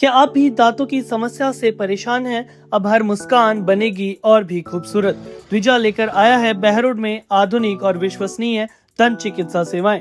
क्या आप भी दांतों की समस्या से परेशान हैं? अब हर मुस्कान बनेगी और भी खूबसूरत। द्विजा लेकर आया है बहरोड में आधुनिक और विश्वसनीय दंत चिकित्सा सेवाएं।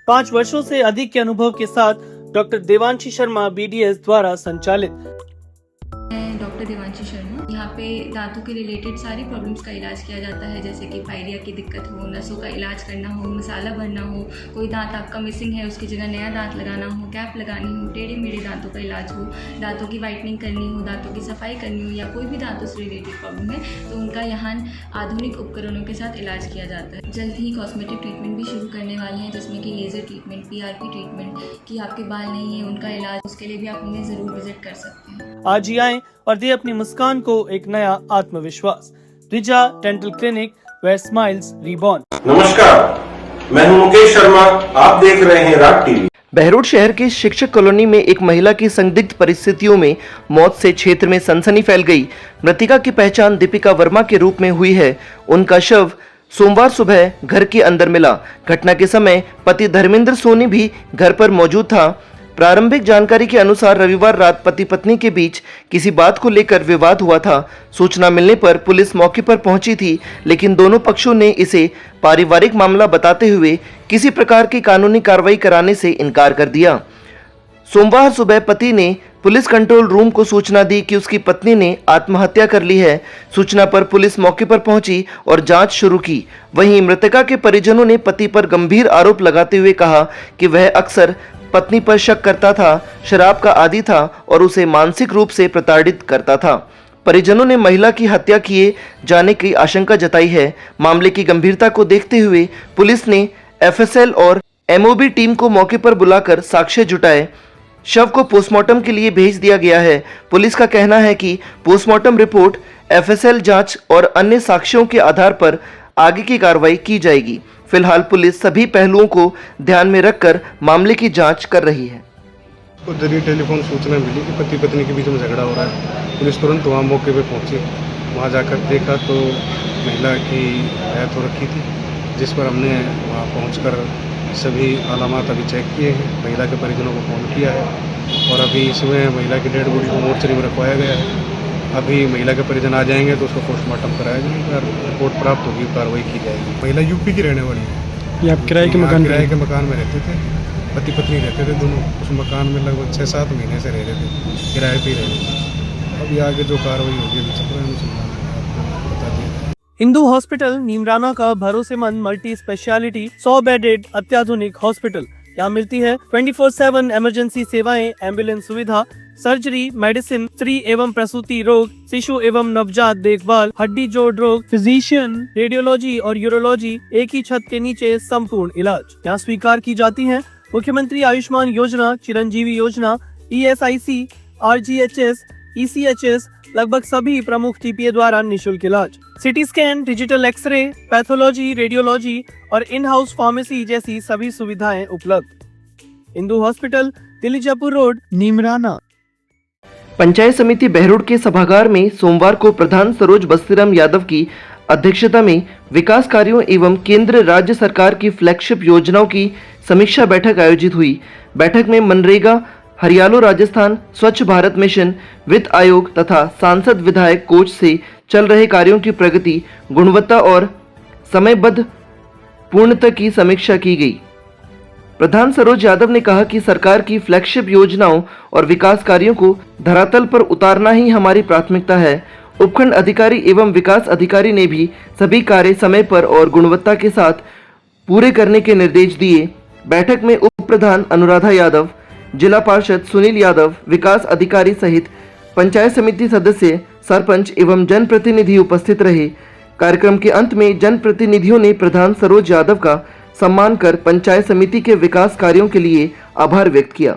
5 वर्षों से अधिक के अनुभव के साथ डॉक्टर देवांशी शर्मा BDS द्वारा संचालित। मैं डॉक्टर देवांशी शर्मा। यहाँ पे दांतों के रिलेटेड सारी प्रॉब्लम्स का इलाज किया जाता है, जैसे कि पायरिया की दिक्कत हो, नसों का इलाज करना हो, मसाला भरना हो, कोई दांत आपका मिसिंग है उसकी जगह नया दांत लगाना हो, कैप लगानी हो, टेढ़े मेढ़े दांतों का इलाज हो, दांतों की वाइटनिंग करनी हो, दांतों की सफाई करनी हो, या कोई भी दांतों से रिलेटेड प्रॉब्लम है तो उनका यहाँ आधुनिक उपकरणों के साथ इलाज किया जाता है। जल्द ही कॉस्मेटिक ट्रीटमेंट भी शुरू करने वाले हैं, जिसमें कि लेज़र ट्रीटमेंट, PRP ट्रीटमेंट, कि आपके बाल नहीं है उनका इलाज, उसके लिए भी आप हमें ज़रूर विजिट कर सकते हैं। आज ही आएं और दे अपनी मुस्कान को एक नया आत्मविश्वास। Dwija dental clinic, where smiles reborn. नमस्कार, मैं हूं मुकेश शर्मा। आप देख रहे हैं राग टीवी। बहरोड शहर के शिक्षक कॉलोनी में एक महिला की संदिग्ध परिस्थितियों में मौत से क्षेत्र में सनसनी फैल गई। मृतिका की पहचान दीपिका वर्मा के रूप में हुई है। उनका शव सोमवार सुबह घर के अंदर मिला। घटना के समय पति धर्मेंद्र सोनी भी घर पर मौजूद था। प्रारंभिक जानकारी के अनुसार रविवार रात पति पत्नी के बीच किसी बात को लेकर विवाद हुआ था। सूचना मिलने पर पुलिस मौके पर पहुंची थी, लेकिन दोनों पक्षों ने इसे पारिवारिक मामला बताते हुए किसी प्रकार की कानूनी कार्रवाई कराने से इनकार कर दिया। सोमवार सुबह पति ने पुलिस कंट्रोल रूम को सूचना दी कि उसकी पत्नी ने आत्महत्या कर ली है। सूचना पर पुलिस मौके पर पहुंची और जांच शुरू की। वहीं मृतका के परिजनों ने पति पर गंभीर आरोप लगाते हुए कहा कि वह अक्सर पत्नी पर शक करता था, शराब का आदी था और उसे मानसिक रूप से प्रताड़ित करता था। परिजनों ने महिला की हत्या किए जाने की आशंका जताई है। मामले की गंभीरता को देखते हुए पुलिस ने FSL और MOB टीम को मौके पर बुलाकर साक्ष्य जुटाए। शव को पोस्टमार्टम के लिए भेज दिया गया है। पुलिस का कहना है कि पोस्टमार्टम रिपोर्ट, FSL जांच और अन्य साक्ष्यों के आधार पर आगे की कार्रवाई की जाएगी। फिलहाल पुलिस सभी पहलुओं को ध्यान में रखकर मामले की जांच कर रही है। जरिए टेलीफोन सूचना मिली कि पति पत्नी के बीच में झगड़ा हो रहा है। पुलिस तुरंत वहाँ मौके पे पहुंची। वहाँ जाकर देखा तो महिला की डेथ हो रखी थी, जिस पर हमने वहाँ पहुंचकर सभी अलामात अभी चेक किए हैं। महिला के परिजनों को फ़ोन किया है और अभी इसमें महिला की डेड बॉडी को मोर्चरी में रखवाया गया है। अभी महिला के परिजन आ जाएंगे तो उसको पोस्टमार्टम कराया जाएगा और रिपोर्ट प्राप्त होगी, कार्रवाई की जाएगी। महिला यूपी की रहने वाली है। ये आप किराए के मकान में रहते थे, पति पत्नी रहते थे दोनों। उस मकान में लगभग 6-7 महीने से रह रहे थे, किराए पे रह रहे थे। अभी आगे जो कार्रवाई होगी अभी चल रहा है, बता दिया। हिंदू हॉस्पिटल नीमराना का भरोसेमंद मल्टी स्पेशलिटी 100 बेडेड अत्याधुनिक हॉस्पिटल। यहाँ मिलती है 24/7 इमरजेंसी सेवाएं, एम्बुलेंस सुविधा, सर्जरी, मेडिसिन, स्त्री एवं प्रसूति रोग, शिशु एवं नवजात देखभाल, हड्डी जोड़ रोग, फिजिशियन, रेडियोलॉजी और यूरोलॉजी, एक ही छत के नीचे संपूर्ण इलाज। यहाँ स्वीकार की जाती है मुख्यमंत्री आयुष्मान योजना, चिरंजीवी योजना, ESIC, RGHS, ECHS, लगभग सभी प्रमुख TPA द्वारा निःशुल्क इलाज। CT scan, digital X ray, pathology, radiology और इन हाउस फार्मेसी जैसी सभी सुविधाएं उपलब्ध। Hindu hospital, Delhi Jaipur road, Neemrana. पंचायत समिति बहरोड के सभागार में सोमवार को प्रधान सरोज बस्तीराम यादव की अध्यक्षता में विकास कार्यों एवं केंद्र राज्य सरकार की फ्लैगशिप योजनाओं की समीक्षा बैठक आयोजित हुई। बैठक में मनरेगा, हरियालो राजस्थान, स्वच्छ भारत मिशन, वित्त आयोग तथा सांसद विधायक कोच से चल रहे कार्यों की प्रगति, गुणवत्ता और समयबद्ध पूर्णता की समीक्षा की गई। प्रधान सरोज यादव ने कहा कि सरकार की फ्लैगशिप योजनाओं और विकास कार्यों को धरातल पर उतारना ही हमारी प्राथमिकता है। उपखंड अधिकारी एवं विकास अधिकारी ने भी सभी कार्य समय पर और गुणवत्ता के साथ पूरे करने के निर्देश दिए। बैठक में उप प्रधान अनुराधा यादव, जिला पार्षद सुनील यादव, विकास अधिकारी सहित पंचायत समिति सदस्य, सरपंच एवं जनप्रतिनिधि उपस्थित रहे। कार्यक्रम के अंत में जनप्रतिनिधियों ने प्रधान सरोज यादव का सम्मान कर पंचायत समिति के विकास कार्यों के लिए आभार व्यक्त किया।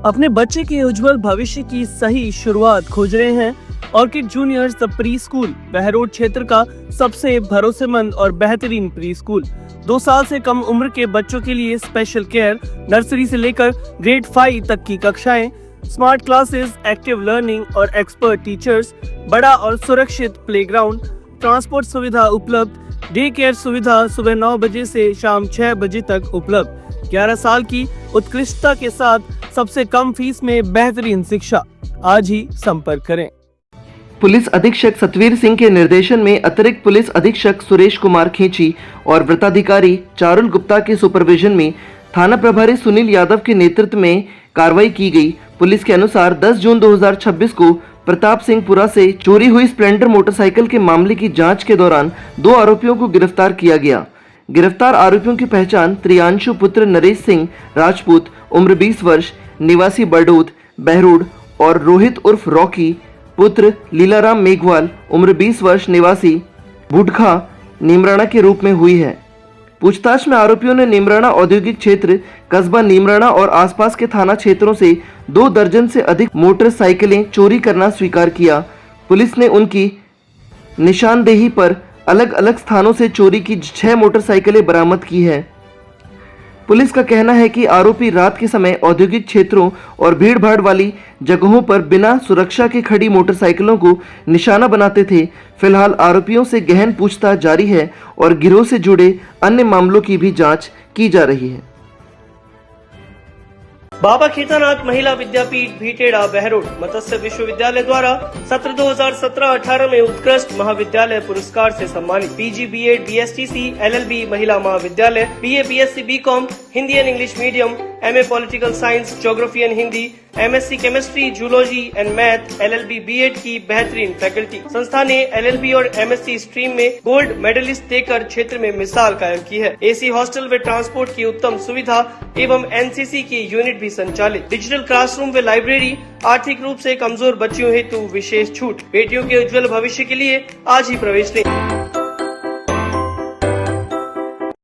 अपने बच्चे के उज्जवल भविष्य की सही शुरुआत खोज रहे हैं? Orchid juniors the pre school, Behror क्षेत्र का सबसे भरोसेमंद और बेहतरीन प्री स्कूल। 2 साल से कम उम्र के बच्चों के लिए स्पेशल केयर, नर्सरी से लेकर ग्रेड 5 तक की कक्षाएं, स्मार्ट क्लासेस, एक्टिव लर्निंग और एक्सपर्ट टीचर्स, बड़ा और सुरक्षित प्लेग्राउंड, ट्रांसपोर्ट सुविधा उपलब्ध, डे केयर सुविधा सुबह 9 बजे से शाम 6 बजे तक उपलब्ध। 11 साल की उत्कृष्टता के साथ सबसे कम फीस में बेहतरीन शिक्षा। आज ही संपर्क करें। पुलिस अधीक्षक सतवीर सिंह के निर्देशन में अतिरिक्त पुलिस अधीक्षक सुरेश कुमार खेची और वृत्ताधिकारी चारुल गुप्ता के सुपरविजन में थाना प्रभारी सुनील यादव के नेतृत्व में कार्रवाई की गई। पुलिस के अनुसार 10 जून 2026 को प्रताप सिंहपुरा से चोरी हुई स्प्लेंडर मोटरसाइकिल के मामले की जांच के दौरान 2 आरोपियों को गिरफ्तार किया गया। गिरफ्तार आरोपियों की पहचान त्रियांशु पुत्र नरेश सिंह राजपूत उम्र 20 वर्ष निवासी बरडोद बहरोड और रोहित उर्फ रॉकी पुत्र लीलाराम मेघवाल उम्र 20 वर्ष निवासी बुढ़खा नीमराणा के रूप में हुई है। पूछताछ में आरोपियों ने नीमराणा औद्योगिक क्षेत्र कस्बा नीमराणा और आसपास के थाना क्षेत्रों से 2 दर्जन से अधिक मोटरसाइकिलें चोरी करना स्वीकार किया। पुलिस ने उनकी निशानदेही पर अलग अलग स्थानों से चोरी की 6 मोटरसाइकिलें बरामद की है। पुलिस का कहना है कि आरोपी रात के समय औद्योगिक क्षेत्रों और भीड़भाड़ वाली जगहों पर बिना सुरक्षा के खड़ी मोटरसाइकिलों को निशाना बनाते थे। फिलहाल आरोपियों से गहन पूछताछ जारी है और गिरोह से जुड़े अन्य मामलों की भी जांच की जा रही है। बाबा खेतानाथ महिला विद्यापीठ भीटेड़ा बहरोड मत्स्य विश्वविद्यालय द्वारा सत्र 2017-18 में उत्कृष्ट महाविद्यालय पुरस्कार से सम्मानित पीजी बीएड बीएसटीसी एलएलबी महिला महाविद्यालय BA BSc BCom Hindi and English medium MA political science geography and Hindi MSc chemistry zoology and math LLB BEd की बेहतरीन फैकल्टी। संस्था ने एलएलबी और एमएससी स्ट्रीम में गोल्ड मेडलिस्ट देकर क्षेत्र में मिसाल कायम की है। एसी हॉस्टल व ट्रांसपोर्ट की उत्तम सुविधा एवं एनसीसी की यूनिट भी संचालित। डिजिटल क्लासरूम व लाइब्रेरी, आर्थिक रूप से कमजोर बच्चियों हेतु विशेष छूट। बेटियों के उज्जवल भविष्य के लिए आज ही प्रवेश लें।